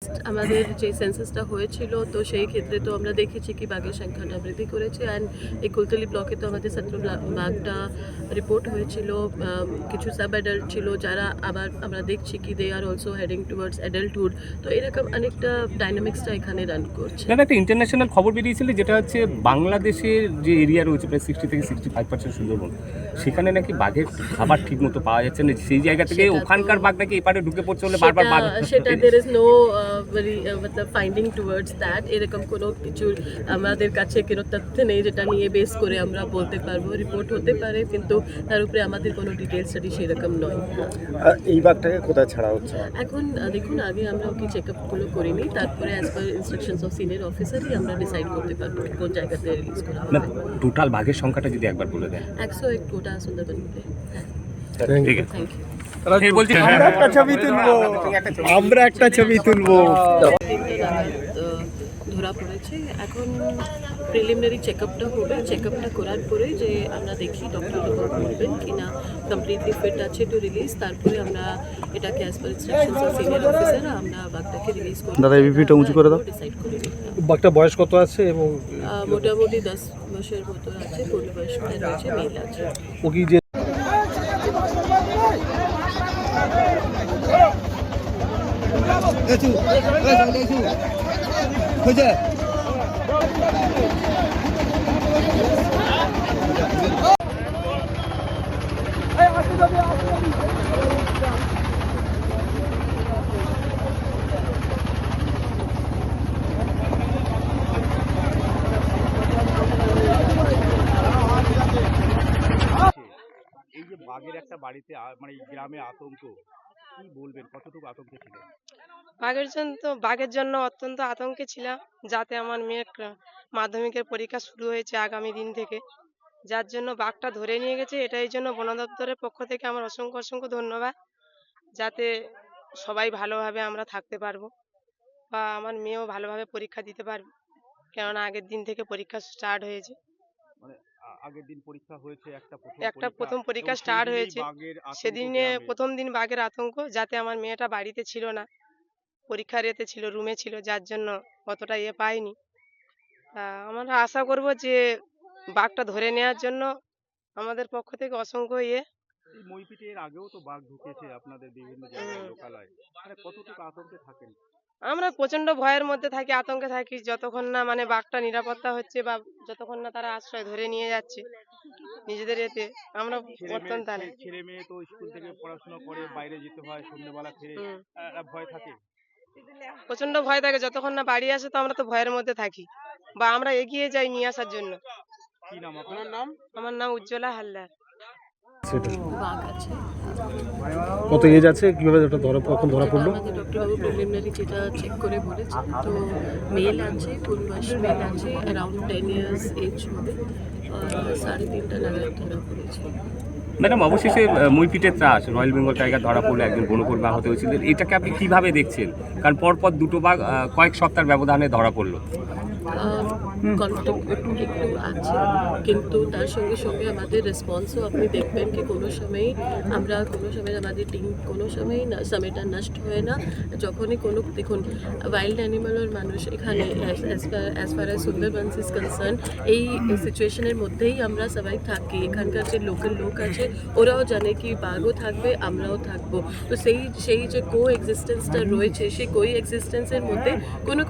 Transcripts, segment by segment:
Last আমাদের যে সেন্সাসটা হয়েছিল তো সেই ক্ষেত্রে তো আমরা দেখেছি কি বাঘের সংখ্যাটা বৃদ্ধি করেছে। অ্যান্ড এই কুলতলি ব্লকে তো আমাদের 17 বাঘটা রিপোর্ট হয়েছিল। কিছু সাব অ্যাডাল্ট ছিল যারা আবার আমরা দেখছি কি they are also heading towards adulthood. তো এরকম অনেকটা ডাইনামিক্সটা এখানে রান করছে। একটা ইন্টারন্যাশনাল খবর বেরিয়েছিল যেটা হচ্ছে বাংলাদেশের যে এরিয়া রয়েছে প্রায় 60 থেকে 65% সুন্দরবন, সেখানে নাকি বাঘের খাবার ঠিক মতো পাওয়া যাচ্ছে না। সেই জায়গা থেকে ওখানকার বাঘ নাকি এপারে ঢুকে পড়ছে বলে বারবার বাঘ সেটা there is no very मतलब finding towards that। এরকম কোনো কিছু আমাদের কাছে কোনো তথ্য নেই যেটা নিয়ে বেস করে আমরা বলতে পারবো। রিপোর্ট হতে পারে কিন্তু তার উপরে আমাদের কোনো ডিটেল স্টাডি সেরকম নয়। এই বাঘটাকে কোথায় ছাড়া হচ্ছে এখন দেখুন, আগে আমরা ওকে চেক আপগুলো করিনি, তারপরে as per instructions of senior অফিসারই আমরা ডিসাইড করতে পারবো কোন জায়গাতে রিলিজ করা হবে। টোটাল বাঘের সংখ্যাটা যদি একবার বলে দেন। 101 গোটা সুন্দরবনকে। ঠিক আছে, থ্যাংক ইউ। আমরা একটা ছবি তুলবো। ধরা পড়েছে। এখন প্রিলিমিনারি চেকআপটা হবে। চেকআপটা করার পরে যে আমরা দেখি ডক্টর বলবেন কি না কমপ্লিটলি ফিট আছে টু রিলিজ, তারপরে আমরা এটাকে as per instructions of senior officer আমরা বাঘটাকে রিলিজ করব। দাদা এবিপিটা উঁচু করে দাও। ডিসাইড করে বাঘটা বয়স কত আছে এবং মোটামুটি 10 বছরের মতো আছে। পূর্ণ বয়স রয়েছে, মেল আছে। ও কি যে এই যে বাঘের একটা বাড়িতে মানে এই গ্রামে আতঙ্ক, কি বলবেন, কতটুকু আতঙ্কে ছিলেন? বাঘের জন্য অত্যন্ত আতঙ্কে ছিলাম, যাতে আমার মেয়ের মাধ্যমিকের পরীক্ষা শুরু হয়েছে আগামী দিন থেকে, যার জন্য বাঘটা ধরে নিয়ে গেছে। এটাই জন্য বন দপ্তরের পক্ষ থেকে আমার অসংখ্য অসংখ্য ধন্যবাদ, যাতে সবাই ভালোভাবে আমরা থাকতে পারবো বা আমার মেয়েও ভালোভাবে পরীক্ষা দিতে পারবে, কেননা আগের দিন থেকে পরীক্ষা স্টার্ট হয়েছে। মানে আগের দিন পরীক্ষা হয়েছে, একটা প্রথম পরীক্ষা স্টার্ট হয়েছে, সেদিনে প্রথম দিন বাঘের আতঙ্ক, যাতে আমার মেয়েটা বাড়িতে ছিল না, পরীক্ষার এতে ছিল, রুমে ছিল, যার জন্য অতটা পাইনি। আমরা আশা করব যে বাঘটা ধরে নেওয়ার জন্য আমাদের পক্ষ থেকে অসংখ্য এই মইপিটে এর আগেও তো বাঘ ঢুকেছে আপনাদের বিভিন্ন জায়গায় লোকালয়, মানে কতটুকু আতঙ্কে থাকেন? আমরা প্রচন্ড ভয়ের মধ্যে থাকি, আতঙ্কে থাকি, যতক্ষণ না মানে বাঘটা নিরাপত্তা হচ্ছে বা যতক্ষণ না তারা আশ্রয় ধরে নিয়ে যাচ্ছে নিজেদের এতে। আমরা অত্যন্ত ছেলে মেয়ে তো স্কুল থেকে পড়াশোনা করে বাইরে যেতে হয়, সন্ধ্যেবেলা ফিরে ভয় থাকে, প্রচন্ড ভয় থাকে। যতক্ষণ না বাড়ি আসে তো আমরা তো ভয়ের মধ্যে থাকি, বা আমরা এগিয়ে যাই নিয়ে আসার জন্য। কি নাম আপনার? নাম? আমার নাম উজ্জ্বলা হালদার। বাঘ আছে। কত এজ আছে, কিভাবে এটা কখন ধরা পড়লো? আমাদের ডক্টরবাবু প্রিলিমিনারি যেটা চেক করে বলেছেন, তো মেল আছে, পূর্ণ বয়স মেল আছে, অ্যারাউন্ড 10 ইয়ার্স এজ হবে। 3:30 নাগাদ ধরা পড়েছে। ম্যাডাম, অবশেষে মইপিটের ত্রাস রয়্যাল বেঙ্গল টাইগার ধরা পড়লে একজন বনকর্মী আহত হয়েছিল, এটাকে আপনি কিভাবে দেখছেন? কারণ পরপর দুটো বাঘ কয়েক সপ্তাহের ব্যবধানে ধরা পড়লো। কনফ্লিক্ট একটু আছে, কিন্তু তার সঙ্গে সঙ্গে আমাদের রেসপন্সও আপনি দেখবেন কি কোনো সময় আমাদের টিম কোনো সময় সময়টা নষ্ট হয় না। যখনই কোনো দেখুন ওয়াইল্ড অ্যানিমালের মানুষ এখানে as far as Sundarbans is concern, এই সিচুয়েশনের মধ্যেই আমরা সবাই থাকি। এখানকার যে লোকাল লোক আছে ওরাও জানে কি বাঘও থাকবে, আমরাও থাকবো। তো সেই যে কো এক্সিস্টেন্সটা রয়েছে, সেই কো এক্সিস্টেন্সের মধ্যে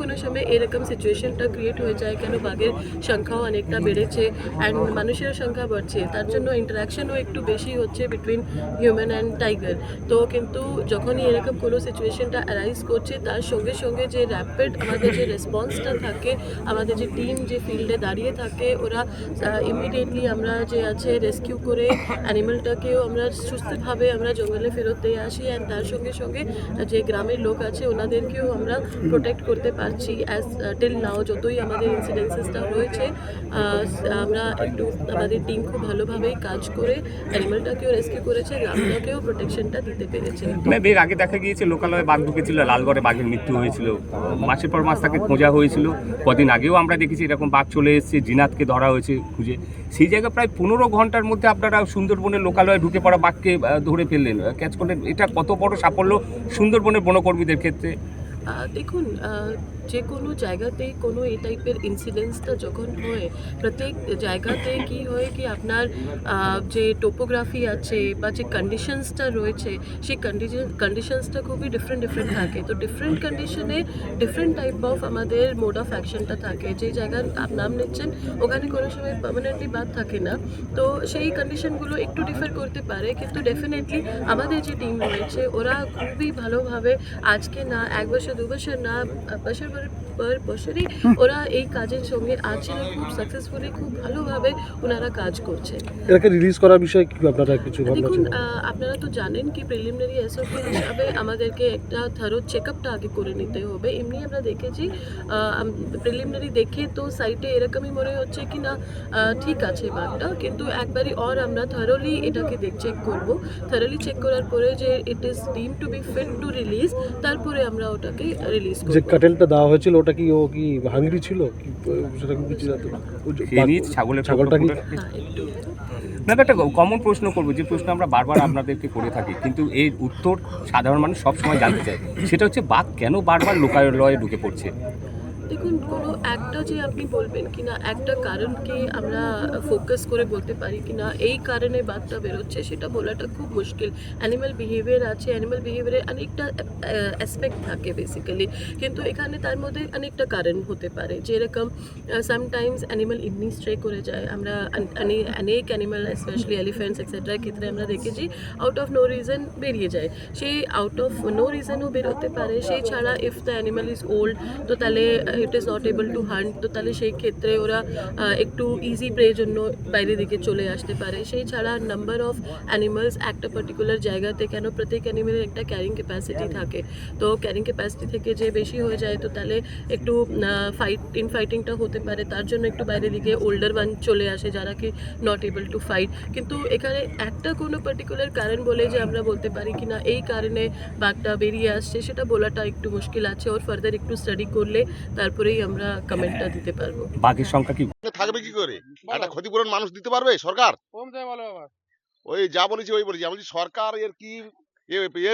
কোনো সময় এরকম সিচুয়েশনটা ক্রিয়েট হয়ে যায়, কেন বাঘের সংখ্যাও অনেকটা বেড়েছে অ্যান্ড মানুষের সংখ্যা বাড়ছে, তার জন্য ইন্টারাকশনও একটু বেশি হচ্ছে বিটুইন হিউম্যান অ্যান্ড টাইগার। তো কিন্তু যখনই এরকম কোনো সিচুয়েশনটা অ্যারাইজ করছে, তার সঙ্গে সঙ্গে যে র্যাপিড আমাদের যে রেসপন্সটা থাকে, আমাদের যে টিম যে ফিল্ডে দাঁড়িয়ে থাকে, ওরা ইমিডিয়েটলি আমরা যে আছে রেস্কিউ করে অ্যানিমালটাকেও আমরা সুস্থভাবে আমরা জঙ্গলে ফেরত দিয়ে আসি। অ্যান্ড তার সঙ্গে সঙ্গে যে গ্রামের লোক আছে ওনাদেরকেও আমরা প্রোটেক্ট করতে পারছি। অ্যাজ টিল নাও যতই আমাদের ইনসিডেন্সেসটা রয়েছে, আমরা একটু আমাদের টিম খুব ভালোভাবেই কাজ করে অ্যানিমালটাকেও রেস্কিউ করেছে, গ্রামটাকেও প্রোটেকশনটা দিতে পেরেছে। এর আগে দেখা গিয়েছে লোকালয়ে বাঘ ঢুকেছিল, লালগড়ে বাঘের মৃত্যু হয়েছিল, মাসের পর মাস তাকে খোঁজা হয়েছিল। কদিন আগেও আমরা দেখেছি এরকম বাঘ চলে এসেছে, জিনাতকে ধরা হয়েছে খুঁজে। সেই জায়গায় প্রায় 15 ঘন্টার মধ্যে আপনারা সুন্দরবনের লোকালয়ে ঢুকে পড়া বাঘকে ধরে ফেললেন, ক্যাচ করলেন। এটা কত বড় সাফল্য সুন্দরবনের বনকর্মীদের ক্ষেত্রে? দেখুন, যে কোনো জায়গাতেই কোনো এই টাইপের ইনসিডেন্টসটা যখন হয়, প্রত্যেক জায়গাতে কি হয় কি আপনার যে টোপোগ্রাফি আছে বা যে কন্ডিশনসটা রয়েছে, সেই কন্ডিশনসটা খুবই ডিফারেন্ট থাকে। তো ডিফারেন্ট কন্ডিশনে ডিফারেন্ট টাইপ অফ আমাদের মোড অফ অ্যাকশনটা থাকে। যে জায়গার নাম নিচ্ছেন ওখানে কোনো সময় পার্মানেন্টলি বাদ থাকে না, তো সেই কন্ডিশনগুলো একটু ডিফার করতে পারে, কিন্তু ডেফিনেটলি আমাদের যে টিম রয়েছে ওরা খুবই ভালোভাবে, আজকে না 1 বছর 2 বছর না, বছর পর বছরই ওরা এই কাজের সঙ্গে আছেন, খুব সাকসেসফুলি, খুব ভালোভাবে ওনারা কাজ করছে। এটাকে রিলিজ করার বিষয়ে কি আপনারা কিছু ভাবনা দেখুন, চিন্তা? আপনারা তো জানেন কি প্রিলিমিনারি এসওপি হিসাবে আমাদেরকে একটা থারো চেকআপটা আগে করে নিতে হবে। এমনি আমরা দেখেছি প্রিলিমিনারি দেখে তো সাইটে এরকমই মনে হচ্ছে কি না ঠিক আছে বাঘটা, কিন্তু একবারই আমরা থারোলি এটাকে চেক করব। থারোলি চেক করার পরে যে it is deem to be fit to release, তারপরে আমরা ওটাকে রিলিজ যে করব। কাটেলটা দেওয়া হয়েছিল ওটা কি ও কি হাঙ্গরি ছিল কি সেটা কি কিছু জানতে খেয়ে নিয়েছে ছাগলটা কি? হ্যাঁ, একটু না, একটা কমন প্রশ্ন করবো, যে প্রশ্ন আমরা বারবার আপনাদেরকে করে থাকি, কিন্তু এর উত্তর সাধারণ মানুষ সবসময় জানতে চায়, সেটা হচ্ছে বাঘ কেন বারবার লোকালয়ে ঢুকে পড়ছে? দেখুন, কোনো একটা যে আপনি বলবেন কি না একটা কারণকে আমরা ফোকাস করে বলতে পারি কি না এই কারণে বাঘটা বেরোচ্ছে, সেটা বলাটা খুব মুশকিল। অ্যানিম্যাল বিহেভিয়ার আছে, অ্যানিম্যাল বিহেভিয়ারে অনেকটা অ্যাসপেক্ট থাকে বেসিক্যালি, কিন্তু এখানে তার মধ্যে অনেকটা কারণ হতে পারে। যেরকম সামটাইমস অ্যানিম্যাল এমনি স্ট্রে করে যায়। আমরা অনেক অ্যানিম্যাল স্পেশালি এলিফেন্টস এক্সেট্রার ক্ষেত্রে আমরা দেখেছি আউট অফ নো রিজন বেরিয়ে যায়। সেই আউট অফ নো রিজনও বেরোতে পারে। সেই ছাড়া if the animal is old, তো তাহলে it is not able to hunt, তো তাহলে সেই ক্ষেত্রে ওরা একটু ইজি প্রের জন্য বাইরের দিকে চলে আসতে পারে। সেই ছাড়া নাম্বার অফ অ্যানিমালস একটা পার্টিকুলার জায়গাতে, কেন প্রত্যেক অ্যানিমেলের একটা ক্যারিং ক্যাপাসিটি থাকে, তো ক্যারিং ক্যাপাসিটি থেকে যে বেশি হয়ে যায় তো তাহলে একটু ফাইটিংটা হতে পারে, তার জন্য একটু বাইরের দিকে ওল্ডার ওয়ান চলে আসে যারা কি নট এবল টু ফাইট। কিন্তু এখানে একটা কোনো পার্টিকুলার কারণ বলে যে আমরা বলতে পারি কি না এই কারণে বাঘটা বেরিয়ে আসছে, সেটা বলাটা একটু মুশকিল আছে। ওর ফার্দার একটু স্টাডি করলে তারপরেই আমরা কমেন্টটা দিতে পারবো। বাঘের সংখ্যা কি? থাকবে কি করে? একটা ক্ষতিপূরণ মানুষ দিতে পারবে সরকার? ওই যা বলেছি ওই বলেছি, আমি বলছি সরকার এর কি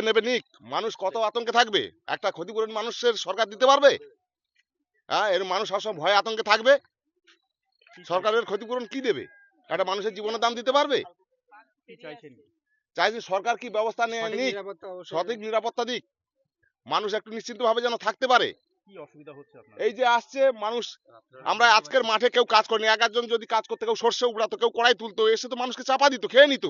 নেবে নিক, মানুষ কত আতঙ্কে থাকবে? একটা ক্ষতিপূরণ মানুষের সরকার দিতে পারবে? হ্যাঁ, এর মানুষ সবসময় ভয় আতঙ্কে থাকবে, সরকারের ক্ষতিপূরণ কি দেবে? একটা মানুষের জীবনের দাম দিতে পারবে? কি চাইছেন? চাইছি সরকার কি ব্যবস্থা নিক, সঠিক নিরাপত্তা দিক, মানুষ একটু নিশ্চিন্ত ভাবে যেন থাকতে পারে। কি অসুবিধা হচ্ছে আপনার? এই যে আসছে মানুষ, আমরা আজকের মাঠে কেউ কাজ করিনি, একজন যদি কাজ করতে, কেউ সর্ষে উবড়াতো, কেউ কড়াই তুলতো, এসে তো মানুষকে চাপা দিত, খেয়ে নিত।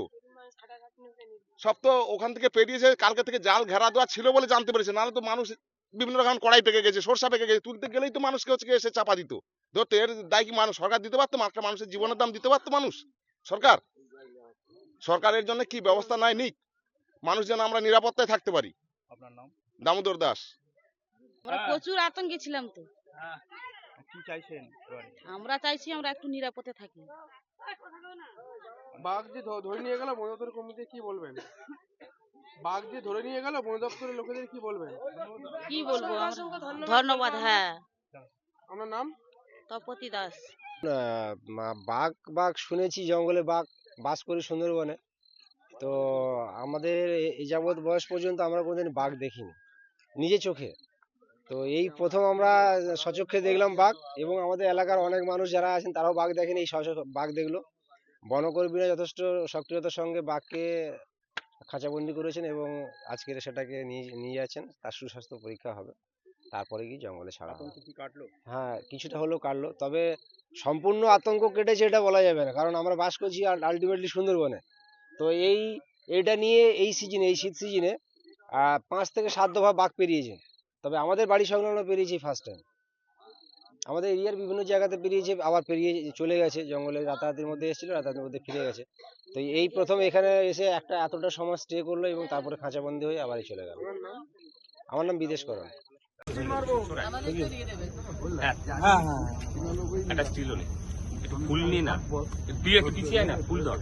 সব তো ওখান থেকে পেরিয়েছে, কালকে থেকে জাল ঘেরা দেওয়া ছিল বলে জানতে পেরেছে, নাহলে তো মানুষ বিভিন্ন রকম কড়াই পেকে গেছে, সরষা পেকে গেছে, তুলতে গেলেই তো মানুষকে হচ্ছে এসে চাপা দিত। ধরতে এর দায় কি মানুষ সরকার দিতে পারতো? একটা মানুষের জীবনের দাম দিতে পারতো মানুষ সরকার? সরকারের জন্য কি ব্যবস্থা নাই নিক, মানুষ যেন আমরা নিরাপত্তায় থাকতে পারি। আপনার নাম? দামোদর দাস। আমরা প্রচুর আতঙ্কে ছিলাম তো। কি চাইছেন এবারে? আমরা চাইছি আমরা একটু নিরাপদে থাকি। বাঘ যে ধরে নিয়ে গেল, বন দপ্তর কর্মীদের কি বলবেন? বাঘ যে ধরে নিয়ে গেল, বন দপ্তরের লোকেদের কি বলবেন? কি বলবো, ধন্যবাদ। হ্যাঁ, আপনার নাম? তপতি দাস। বাঘ বাঘ শুনেছি, জঙ্গলে বাঘ বাস করে সুন্দরবনে। তো আমাদের এই যাবৎ বয়স পর্যন্ত আমরা কোনোদিন বাঘ দেখিনি নিজে চোখে। তো এই প্রথম আমরা সচক্ষে দেখলাম বাঘ, এবং আমাদের এলাকার অনেক মানুষ যারা আছেন তারাও বাঘ দেখেনি, এই বাঘ দেখলো। বনকর্মীরা যথেষ্ট সক্রিয়তার সঙ্গে বাঘকে খাঁচাবন্দি করেছেন এবং আজকের সেটাকে নিয়ে যাচ্ছেন, তার সুস্বাস্থ্য পরীক্ষা হবে, তারপরে কি জঙ্গলে ছাড়া হবে। আতঙ্ক কি কাটলো? হ্যাঁ, কিছুটা হলেও কাটলো, তবে সম্পূর্ণ আতঙ্ক কেটেছে এটা বলা যাবে না, কারণ আমরা বাস করছি আলটিমেটলি সুন্দরবনে। তো এইটা নিয়ে এই সিজনে, এই শীত সিজনে 5 থেকে 7 দফা বাঘ পেরিয়েছে, তবে আমাদের বাড়ি সংলগ্ন পেরিয়েছে ফার্স্ট টাইম। আমাদের এরিয়ার বিভিন্ন জায়গাতে পেরিয়েছে, আবার পেরিয়ে চলে গেছে, জঙ্গলে রাতারাতির মধ্যে এসেছিল, রাতারাতির মধ্যে ফিরে গেছে। তো এই প্রথম এখানে এসে এতটা সময় স্টে করলো এবং তারপরে খাঁচাবন্দি হয়ে আবারই চলে গেল। আমার নাম বিদেশকরণ। একটা স্টিল হলে একটু ফুল নিয়ে না, তুই একটু পিছিয়ে আয় না, ফুল ধর।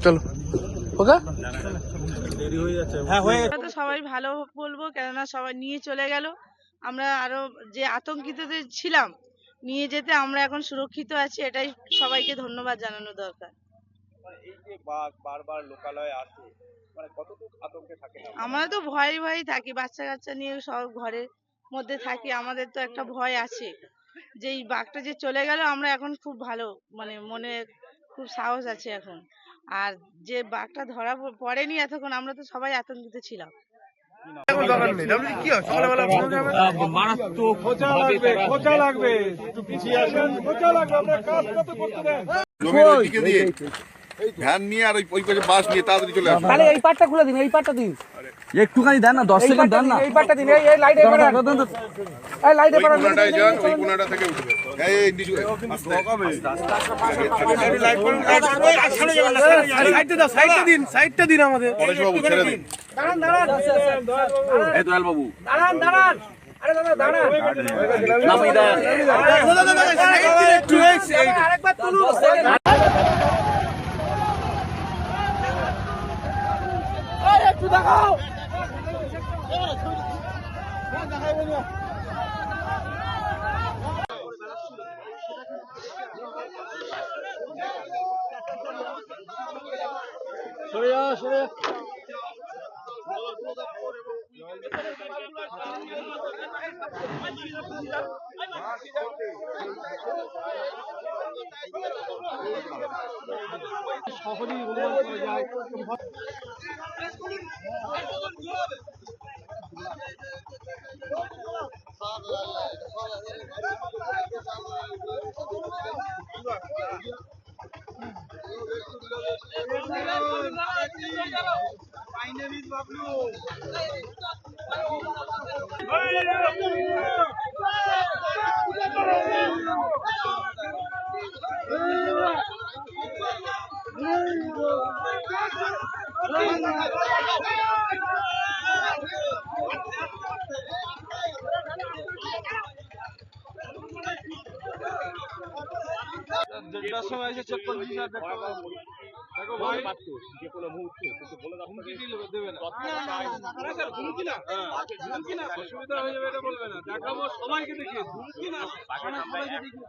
চলো ওকে। আমরা তো সবাই ভালো বলবো, কেননা সবাই নিয়ে চলে গেল। আমরা আরো যে আতঙ্কিত ছিলাম নিয়ে যেতে আমরা এখন সুরক্ষিত আছি, এটাই সবাইকে ধন্যবাদ জানানো দরকার। এই যে বাঘ বারবার লোকালয়ে আসে, কতটুকু আতঙ্কে থাকে না? আমরা তো ভয়ে ভয়ে থাকি, বাচ্চা কাচ্চা নিয়ে সব ঘরের মধ্যে থাকি, আমাদের তো একটা ভয় আছে যে এই বাঘটা যে চলে গেল, আমরা এখন খুব ভালো মনে খুব সাহস আছে এখন। আর যে বাঘটা ধরা পড়েনি এতক্ষণ, আমরা তো সবাই আতঙ্কিত ছিলাম। ভ্যান নিয়ে আর ওই পাশে বাস নিয়ে তাড়াতাড়ি চলে আসবে। তাহলে এই পাটটা খুলে দিন, এই পাটটা দিন, একটুখানি দেন না, 10 সেকেন্ড দেন না, এই পাটটা দিন, এই লাইট এ পাঠান, এই লাইট এ পাঠান, ওই কোনাটা থেকে উঠবে, এই নিচু সাইডটা দিন, সাইডটা দিন আমাদের। পরেশবাবু ছেড়ে দিন। দাঁড়ান দাঁড়ান, এই দয়াল বাবু দাঁড়ান দাঁড়ান, আরে দাদা দাঁড়ান, একটু আরেকবার তুলুন। একটু দেখাও। সরে যা, সরে যা। সহজেই অনুমান করা যায়। যেটার সময় এসে চেক করছি স্যার, দেখো ভাই যে কোনো মুহূর্তে বলে দেবে না, হুমকি না, অসুবিধা হয়ে যাবে এটা বলবে না, দেখাবো সবাইকে দেখিয়ে হুমকি না, সবাইকে দেখিয়ে